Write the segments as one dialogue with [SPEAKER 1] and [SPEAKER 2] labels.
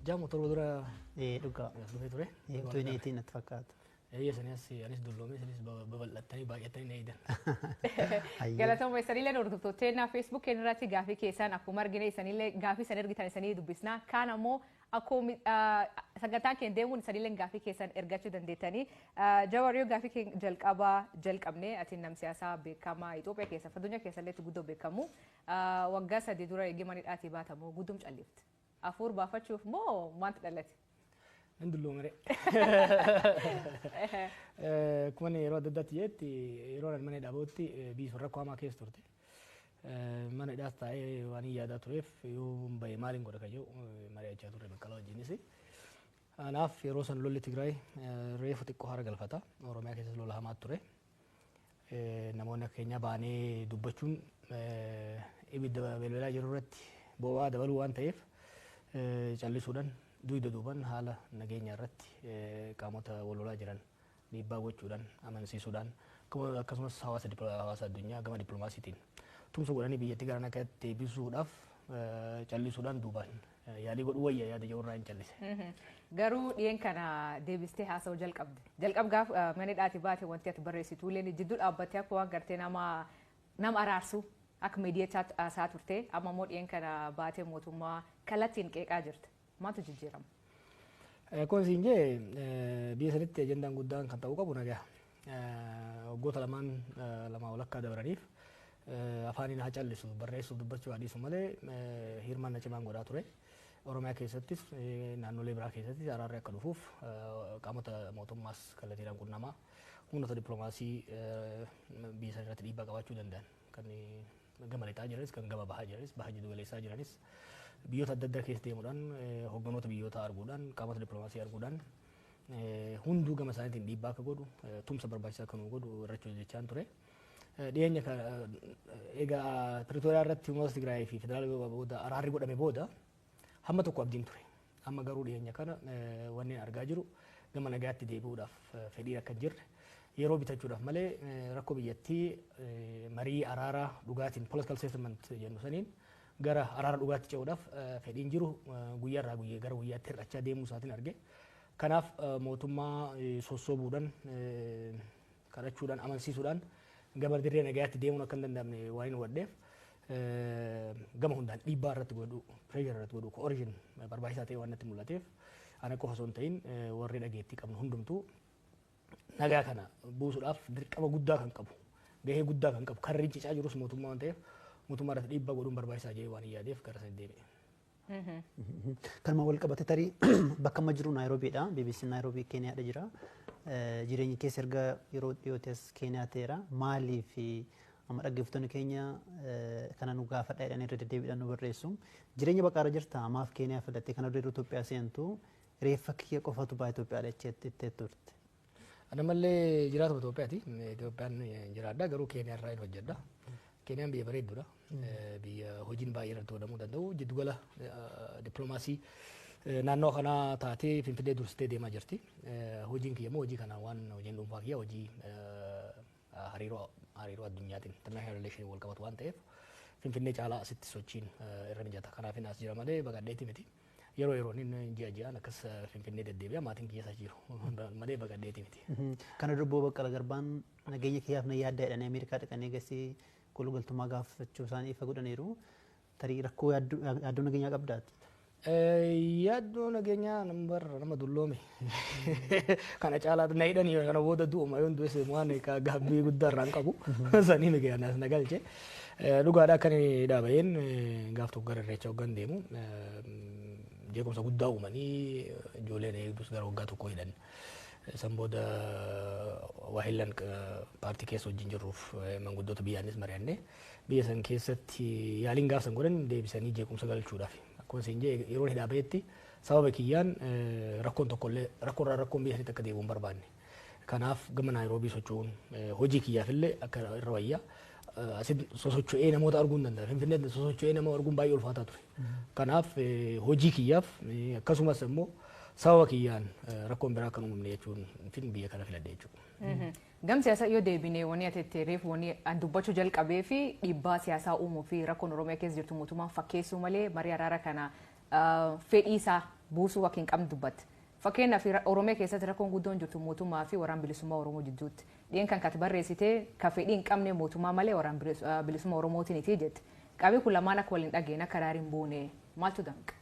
[SPEAKER 1] Jamu torba dura
[SPEAKER 2] dhugaa.
[SPEAKER 1] dhufee ture.
[SPEAKER 2] Tuuneetiin natti fakkaata.
[SPEAKER 1] Anis dulloomee anis babal'attanii baay'atanii na eedan.
[SPEAKER 3] Galatooma isanillee hordoftoota Facebook irratti gaafii keessan akkuma argine isanillee gaafii san ergitan isanii dubbisna. Kaan ammoo akkuma sagantaan keenya deemuun isanillee gaafii keessan ergachuu dandeettanii. Jawar yoo gaafii keenya jalqabne ati nam siyaasaa beekamaa Itoophiyaa keessa addunyaa keessallee guddoo beekamu waggaa 3 dura eegimanidhaatii baatamu guddum callifte. Afuur baafachuuf moo maanta dhalate?
[SPEAKER 1] Ndulloomere. Kuma yeroo adda addaatti jetti yeroo mana dhaabootti biisuu rakkoo hamaa keessa turte. Mana hidhaas taa'ee waan yaadaa tureef yoo bahe maaliin godha kan jedhu mari'achaa turre baqqalaa wajjinis. Kanaaf yeroo san lolli Tigraay reefu xiqqoo hara galfata. Oromiyaa keessas lola hamaa ture. Namoonni akka keenyaa baanee dubbachuun ibidda belbelaa jiru irratti boba'aa dabaluu waan ta'eef callisuudhaan duyda duuban haala nageenya irratti qaamota walolaa jiran dhiibbaa gochuudhaan amansiisuudhaan akkasumas hawaasa addunyaa gama dippiloomaasiitiin tumsa godhanii biyyattii gara nagaatti deebisuudhaaf callisuudhaan duubaan yaalii godhuu wayya yaada jedhu irraa hin callise.
[SPEAKER 3] Garuu dhiyeen kana deebistee haasa'uu jalqabde. Jalqabgaaf mana hidhaatii baate wanti ati barreessitu illee jidduu dhaabbattee akka waan gartee nama araarsu akka miidiyaa isaa turte amma immoo dhiyeen kana baatee mootummaa kallattiin qeeqaa jirte. Maaltu jijjiirama?
[SPEAKER 1] Kun siin jee biyya sanitti ajandaan guddaan kan ta'uu qabu nagaa. Waggoota lama walakkaa dabaraniif afaaniin haa callisu barreessuuf dubbachuu adiisu malee hirmaannaa cimaan godhaa ture. Oromiyaa keessattis naannolee biraa keessattis araarri akka dhufuuf qaamota mootummaas kallattiidhaan qunnamaa humnoota dippiloomaasii biyya sana irratti dhiibbaa qabaachuu danda'an kan gama lixaa jiranis kan gama bahaa jiranis baha jiddu galeessaa jiranis biyyoota adda addaa keessa deemuudhaan hogganoota biyyoota arguudhaan qaamota dippiloomaasii arguudhaan hunduu gama isaaniitiin dhiibbaa akka godhu tumsa barbaachisaa akka nu godhu irratti hojjechaan ture. Dhiyeenya egaa Pretooriyaa irratti uummata Tigraay fi federaala booda araarri godhame booda hamma tokko abdiin ture. Amma garuu dhiyeenya kana wanneen argaa jiru gama nagaatti deebi'uudhaaf fedhii akka hin jirre yeroo bitachuudhaaf malee rakkoo biyyattii marii araaraa dhugaatiin political settlement jennu saniin gara araara dhugaatti ce'uudhaaf fedhiin jiru guyyaarraa gara guyyaatti hir'achaa deemuu isaatiin arge. Kanaaf mootummaa sossoobuudhaan kadhachuudhaan amansiisuudhaan gama dirree nagaatti deemuun akka hin danda'amne waan hin waddeef gama hundaan dhiibbaa irratti godhu pireeshar irratti godhu origin barbaachisaa ta'e waan natti mul'ateef ana qofa osoo hin ta'in warri dhageettii qabnu hundumtuu nagaa kana buusuudhaaf dirqama guddaa kan qabu gahee guddaa kan qabu kan rincicaa jirus mootummaa waan ta'eef mootummaa irratti dhiibbaa godhuun barbaachisaa jedhee waan yaadeef gara sana deebi'e.
[SPEAKER 2] Kanuma wal qabate tarii bakka amma jiru Naayiroobiidha. BBC Naayiroobii Keeniyaadha jira. Jireenyi keessa erga yeroo dhiyootes Keeniyaa ta'eera. Maalii fi amma dhaggeeffattoonni keenya kana nu gaafadha jedhanii irra deddeebiidhaan nu barreessu. Jireenya baqaara jirta amaaf Keeniyaa filattee kana dura Itoophiyaa seentu reeffa kiyya qofatu baa Itoophiyaadha jettee turte.
[SPEAKER 1] Ana mallee jiraatuma Itoophiyaati. Itoophiyaan jiraadha garuu Keeniyaa irraa hin hojjedha. Keeniyaan biyya bareedduudha. Biyya hojiin baay'ee irratti hodhamuu danda'u. Jiddugala dippiloomaasii naannoo kanaa taatee Finfinnee dursitee deemaa jirti. Hojiin kiyya immoo hojii kana waan hojiin dhuunfaa kiyya hojii hariiroo addunyaatiin international relation wal qabatu waan ta'eef Finfinnee caalaa asitti sochiin irra mijata. Kanaaf as jira malee baqadheeti miti. Yeroo ji'aan akkas Finfinnee deddeebi'a maatiin kiyya as jiru malee baqadheeti miti.
[SPEAKER 2] Kana dubboo Baqqala Garbaan nageenya kiyyaaf na yaadda jedhanii Ameerikaa dhaqanii gasii galtummaa gaafachuu isaanii ifa godhaniiru. Tarii rakkoo yaaddoo nageenyaa qabdaati.
[SPEAKER 1] Yaaddoo nageenyaa nama dulloome. Kana caalaa na hidhanii kana booda du'uma yoon du'es waan gaabbii guddaa irraan qabu. Sanii nageenyaas na galche. Dhugaadhaa akka inni dhaabeen gaaf tokko gara irreecha hoggan deemu. Jeequmsa guddaa uumanii ijoolleen eegdus gara waggaa tokko hidhan. San booda waahillan paartii keessa wajjin jirruuf manguddoota biyyaanis mari'annee biyya san keessatti yaaliin gaaf san godhan deebisanii jeequmsa galchuudhaaf. Akkuma isin jee yeroo hidhaa bahetti sababa kiyyaan rakkoon tokkollee rakkoon biyya sanitti akka deebi'u hin barbaanne. Kanaaf gama Naayiroobii socho'uun hojii kiyyaafillee akka irra wayyaa asin sosocho'ee namoota arguu hin danda'a. Finfinnee sosocho'ee nama arguun baay'ee ulfaataa ture. Kanaaf hojii kiyyaaf akkasumas immoo sababa kiyyaan rakkoon biraa kan uumamne jechuun biyya kana filadhe jechuudha.
[SPEAKER 3] Gam siyaasa yoo deebinee wani ati reef wani an dubbachuu jalqabee fi dhiibbaa siyaasaa uumuu fi rakkoon Oromiyaa keessa jirtu mootummaan fakkeessuu malee marii araara kana fedhii isaa buusuu akka hin qabne dubbatte. Fakkeenyaaf Oromiyaa keessatti rakkoon guddoon jirtu mootummaa fi waraana bilisummaa Oromoo jidduutti. Dhiyeenya kan kati barreessitee ka fedhii hin qabne mootummaa malee waraana bilisummaa Oromootiin iti jette. Qabii kun lamaan akka waliin dhageenya akka daariin hin buune maaltu danqa?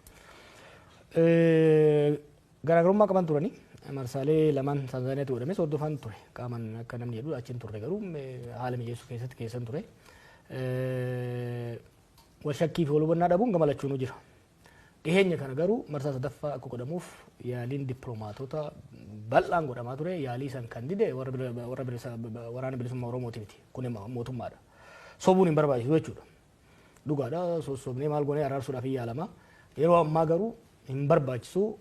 [SPEAKER 1] Garaagarummaa qaban turanii marsaalee lamaan Tanzaaniyaatti godhamee hordofan ture. Qaaman akka namni jedhu achiin turre garuu haala mijeessuu keessatti keessan ture. Wal shakkii fi wal hubannaa dhabuun gamalachuun jira. Dhiheenya kana garuu marsaa sadaffaa akka godhamuuf yaaliin dippiloomaatota bal'aan godhamaa ture. Yaalii san kan dide waraana bilisummaa Oromooti miti. Kun mootummaadha. Sobuun hin barbaachisu jechuudha. Dhugaadha sossobnee maal goonee araarsuudhaaf hin yaalama. Yeroo ammaa garuu hin barbaachisu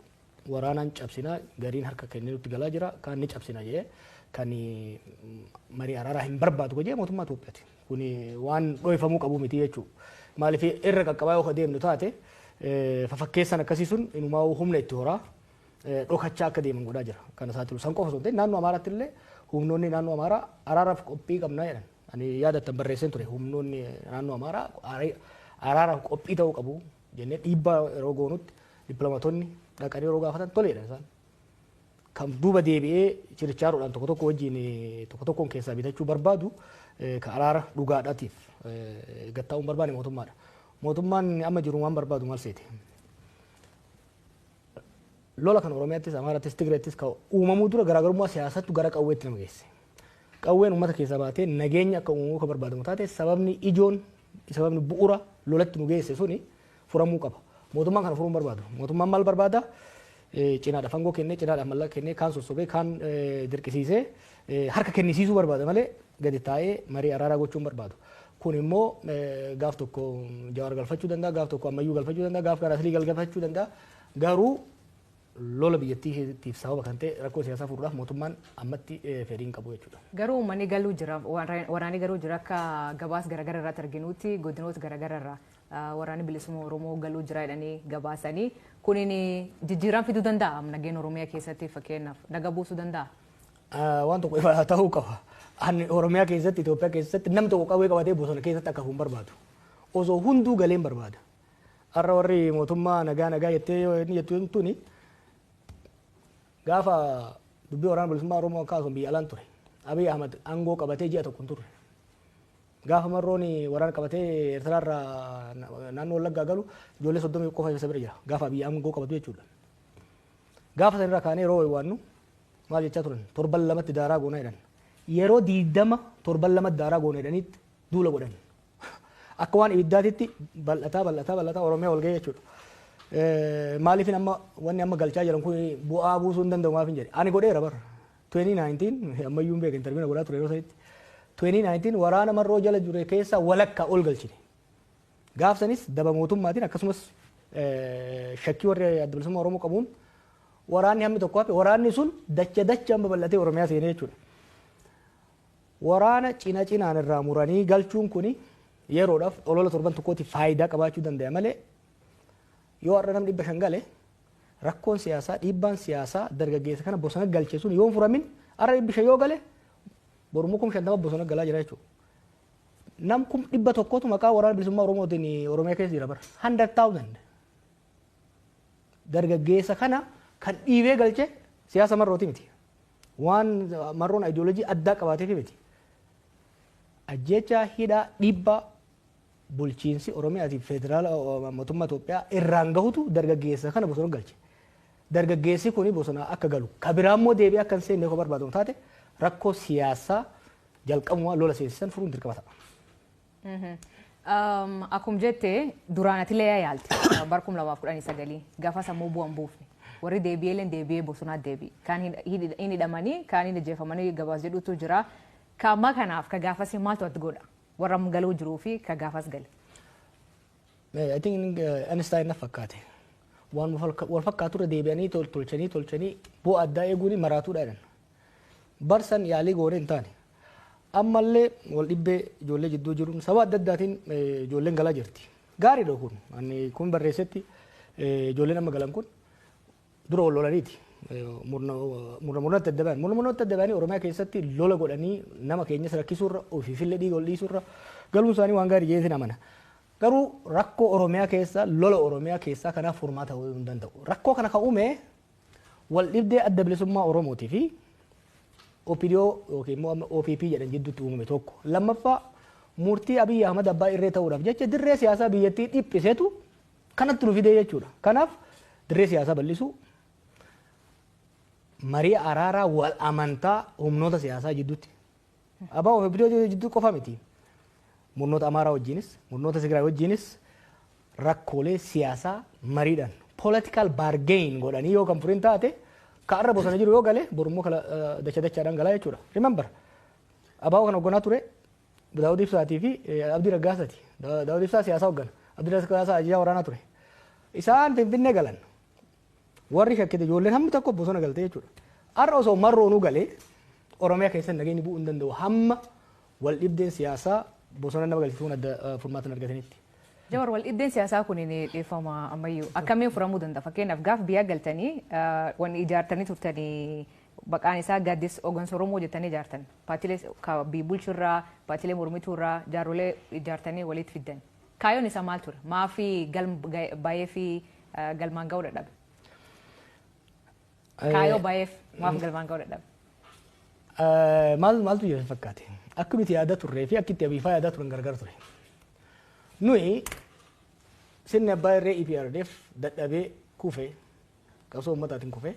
[SPEAKER 1] waraanaan cabsinaa gariin harka kennee nutti galaa jira. Kan ni cabsina jedhee kan marii araaraa hin barbaadu jedhee mootummaa Itoophiyaati. Kun waan dhoofamuu qabu miti jechuudha. Maaliif irra qaqqabaa yoo deemnu taate fafakkeessan akkasii sun inumaa humna itti horaa dhokachaa akka deeman godhaa jira. Kana saaxilu san qofa osoo hin ta'in naannoo Amaaraatti illee humnoonni naannoo Amaaraa araaraaf qophii qabnaa jedhan. Ani yaadattan barreesseen ture humnoonni naannoo Amaaraa araaraaf qophii ta'uu qabu jennee dhiibbaa yeroo goonutti dippiloomaatonni dhaqanii yeroo gaafatan toleedha isaan. Kan duuba deebi'ee chirichaaruudhaan tokko wajjin tokkoon keessaa bitachuu barbaadu ka araara dhugaadhaatiif gattaa'uun barbaade mootummaadha. Mootummaan amma jiru waan barbaadu maal seete? Lola kan Oromiyaattis, Amaaraattis, Tigraayittis ka uumamuu dura garaagarummaa siyaasattu gara qawweetti nama geesse. Qawween uummata keessaa baatee nageenya akka uumamuu ka barbaadamu taate sababni ijoon sababni bu'uura lolatti nu geesse suni furamuu qaba. Mootummaan kana furuun barbaadu. Mootummaan maal barbaada? Cinaadha fangoo kennee, cinaadha mallaqa kennee, kaan sossobee, kaan dirqisiisee harka kennisiisuu barbaada malee gadi taa'ee marii araaraa gochuun barbaadu. Kun immoo gaaf tokko Jawar galfachuu danda'a, gaaf tokko Ammayyuu galfachuu danda'a, gaaf Garaasrii galfachuu danda'a. Garuu lola biyyattiif sababa kan ta'e rakkoo siyaasaa furuudhaaf mootummaan ammatti fedhii hin qabu jechuudha.
[SPEAKER 3] Garuu uummanni galuu jira, waraanni garuu jira akka gabaas garaagaraa irratti arginutti godinoota garaagaraa irraa waraanni bilisummaa Oromoo galuu jira jedhanii gabaasanii kunin jijjiirama fiduu danda'a nageenya Oromiyaa keessatti fakkeenyaaf naga buusuu danda'a.
[SPEAKER 1] Waan tokko ifa ta'uu qaba. Ani Oromiyaa keessatti Itoophiyaa keessatti namni tokko qawwee qabatee bosona keessatti akka hin barbaadu. Osoo hunduu galeen barbaada. Har'a warri mootummaa nagaa jettee jettu tuni gaafa dubbii waraana bilisummaa Oromoo kaasuun biyya alaan ture. Abiy Ahmad aangoo qabatee ji'a tokko hin turre. Gaafa marrooni waraana qabatee Eertiraarraa naannoo Wallaggaa galu ijoollee 30 qofa isa bira jira. Gaafa Abiy aangoo qabatu jechuudha. Gaafa sanirraa kaanee yeroo waannu maal jechaa turan? Torban lamatti daaraa goonaa jedhan. Yeroo 20 torban lamatti daaraa goonaa jedhanitti duula godhan. Akka waan ibiddaatitti bal'ataa Oromiyaa ol ga'ee jechuudha. Maaliif amma wanni amma galchaa jiran kun bu'aa buusuu hin danda'u maaf hin jedhe. Ani godheera bara. 2019 ammayyuu beeka intarviina godhaa ture yeroo sanitti. 2019 waraana marroo jala jure keessa walakkaa ol galchine. Gaafsanis daba mootummaatiin akkasumas shakkii warri adda bilisummaa Oromoo qabuun waraanni hammi tokko hafe waraanni sun dacha amma bal'atee Oromiyaa seenee jechuudha. Waraana cinaan irraa muranii galchuun kuni yeroodhaaf olola torban tokkootiif faayidaa qabaachuu danda'a malee yoo har'a namni 500 gale rakkoon siyaasaa dhiibbaan siyaasaa dargaggeessa kana bosona galche sun yoo furamin har'a 500 yoo gale borumuu 50 bosona galaa jira jechuudha. Nam 100 maqaa waraana bilisummaa Oromootiin Oromiyaa keessa jira bara 100,000 dargaggeessa kana kan dhiibee galche siyaasa marrooti miti. Waan marroon ideoloojii addaa qabaateef miti. Ajjecha hidhaa dhiibbaa bulchiinsi Oromiyaati federaala mootummaa Itoophiyaa irraan gahutu dargaggeessa kana bosona galche. Dargaggeessi kuni bosona akka galu kabiraan immoo deebi'ee akka hin seenne yoo barbaadamu taate rakkoo siyaasaa jalqabuma lola seensisan furuun dirqama ta'a.
[SPEAKER 3] Akkuma jettee duraanatilee yaalti barkum 2019 gaafa sammuu bu'an buufne warri deebi'ee bosonaa deebi'e kan hin hidhamanii kan hin ajjeefamanii gabaas jedhutu jira. Kaamma kanaaf ka gaafas maaltu ati godha warra galuu jiruu fi ka gaafas gale.
[SPEAKER 1] I think Einstein na fakkaate. Waan wal fakkaatu irra deebi'anii tolchanii bu'aa addaa eeguun maraatuudha jedhan. Barsan yaalii goone hin taane. Ammallee wal dhibbee ijoollee jidduu jiruun sababa adda addaatiin ijoolleen galaa jirti. Gaariidha kun. Ani kun barreessetti ijoolleen amma galan kun dura wal lolaniiti. Murnoota adda ba'an. Murnoota adda ba'anii Oromiyaa keessatti lola godhanii nama keenyas rakkisuurra ofiifillee dhiiga ol dhiisuurra galuun isaanii waan gaarii jeetiin amana. Garuu rakkoo Oromiyaa keessa lola Oromiyaa keessa kanaaf furmaata ta'uu hin danda'u. Rakkoo kana kan uume wal dhibdee adda bilisummaa Oromootii fi OPDO yookiin immoo OPP jedhan jidduutti uumame tokko. Lammaffaa murtii Abiy Ahmad abbaa irree ta'uudhaaf jecha dirree siyaasaa biyyattii dhiphiseetu kanatti nu fidee jechuudha. Kanaaf dirree siyaasaa bal'isuu marii araaraa wal amantaa humnoota siyaasaa jidduutti. Abbaa OPDO jidduu qofa miti. Murnoota Amaaraa wajjinis, murnoota Tigraay wajjinis rakkoolee siyaasaa mariidhaan political bargain godhanii yoo kan furin taate kaarra bosona jiru yoo gale borummoo dachaadhaan galaa jechuudha. Remember abbaa kana hogganaa ture Daawud Ibsaatii fi Abdii Raggaasaati. Daawud Ibsaa siyaasaa hoggana. Abdii Raggaasaa ajajaa waraanaa ture. Isaan Finfinnee galan. Warri shakkite ijoolleen hammi tokko bosona galte jechuudha. Har'a osoo marroonuu galee Oromiyaa keessatti nageenyi bu'uu hin danda'u hamma wal dhibdeen siyaasaa bosona nama galchisuun adda furmaatan argatanitti.
[SPEAKER 3] Jawar wal dhibdeen siyaasaa kun ni dhiifama ammayyuu akkamiin furamuu danda'a? Fakkeenyaaf gaaf biyya galtanii wanni ijaartanii turtanii baqaan isaa gaaddis hooggansa Oromoo jettanii ijaartan. Paartiilee biyya bulchurraa, paartiilee mormituurraa, jaarrolee ijaartanii walitti fiddan. Kaayyoon isaa maal ture? Maafi baay'ee fi galmaan ga'uu dadhabe? Kaayyoo baay'eef maaf galmaan ga'uu dadhabe?
[SPEAKER 1] Maaltu jira fakkaate? Akka miti yaada turree fi akka itti abiifaa yaada turan gargar ture. Nuyi sirni abbaa irree EPRDF dadhabee kufee qabsoo uummataatiin kufee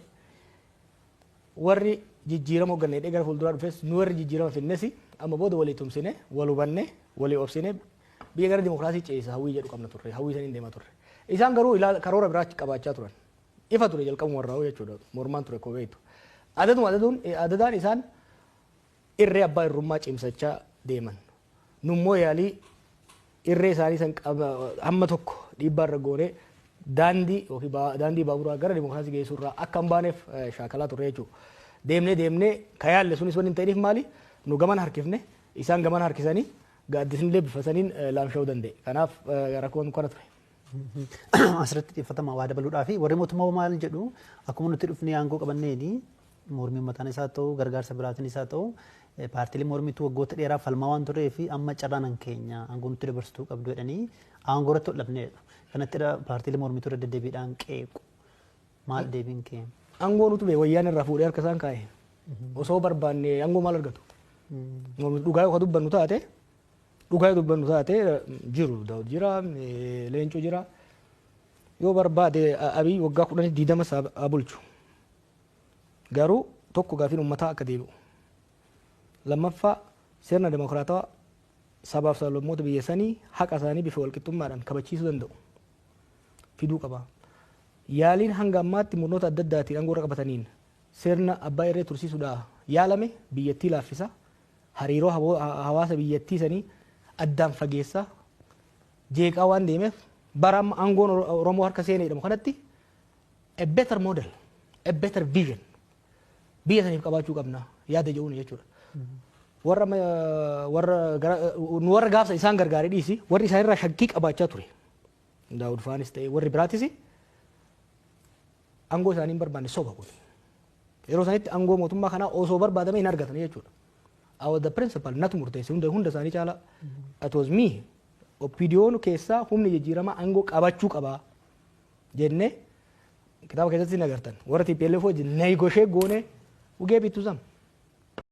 [SPEAKER 1] warri jijjiirama hoggannee gara fuulduraa dhufes nu warri jijjiirama finnes amma booda walii tumsine wal hubanne walii obsine biyya gara dimokiraasii ceesa hawwii jedhu qabna turre hawwii saniin deema turre. Isaan garuu karoora biraa qabaachaa turan. Ifa ture jalqabuma warraa jechuudha mormaan ture koo beektu. Adadaan isaan irree abbaa irrummaa cimsachaa deeman. Nummoo yaalii irree isaanii san hamma tokko dhiibbaa irra goonee daandii baaburaa gara dimokiraasii geessuurraa akka hin baaneef shaakalaa turre jechuudha. Deemnee ka yaalle sunis wanni hin ta'iniif maali? Nu gaman harkifne isaan gaman harkisanii gaaddisnillee bifataniin laamsha'uu danda'e. Kanaaf rakkoon kana ture.
[SPEAKER 2] Asirratti xiyyeeffatamaa waa dabaluudhaa fi warri mootummaa maal jedhu akkuma nuti dhufnee aangoo qabanneeni mormiin mataan isaa ta'u gargaarsa biraatiin isaa ta'u paartiilee mormituu waggoota dheeraaf falmaa waan turee fi amma carraan keenya aangoo nutti dabarsituu qabdu jedhanii aangoo irratti hodhabneedha. Kanatti paartiilee mormituu irra deddeebiidhaan qeequ. Maal deebiin keenya?
[SPEAKER 1] Aangoo nuti bee wayyaan irraa fuudhee harka isaan kaa'e. Osoo barbaanne aangoo maal argatu? Dhugaa yoo dubbannu taate jiru Daawud jira Leencoo jira yoo barbaade Abiy waggaa 10 bulchu. Garuu tokko gaafiin uummataa akka deebi'u. Lammaffaa sirna demokraatawaa sabaaf sablammoota biyya sanii haqa isaanii bifa walqixxummaadhaan kabachiisuu danda'u. Fiduu qaba. Yaaliin hanga ammaatti murnoota adda addaatiin aangoo irra qabataniin sirna abbaa irree tursiisuudhaaf yaalame biyyattii laaffisa. Hariiroo hawaasa biyyattii sanii addaan fageessa jeeqaa waan deemeef bara amma aangoon Oromoo harka seenee jedhamu kanatti a better model, a better vision biyya saniif qabaachuu qabna yaada jedhuun jechuudha. Warra gaafsa isaan gargaaree dhiisi warri isaan irraa shakkii qabaachaa ture. Daawud Faanis ta'e warri biraatis aangoo isaanii hin barbaanne soba kun. Yeroo sanitti aangoo mootummaa kanaa osoo barbaadame hin argatan jechuudha. The principal natu murteesse hunda isaanii caala. It was me. OPDO'n keessaa humni jijjiiramaa aangoo qabachuu qabaa jennee kitaaba keessatti agartan. Warra TPLF wajjin negotiate goone we gave it to them.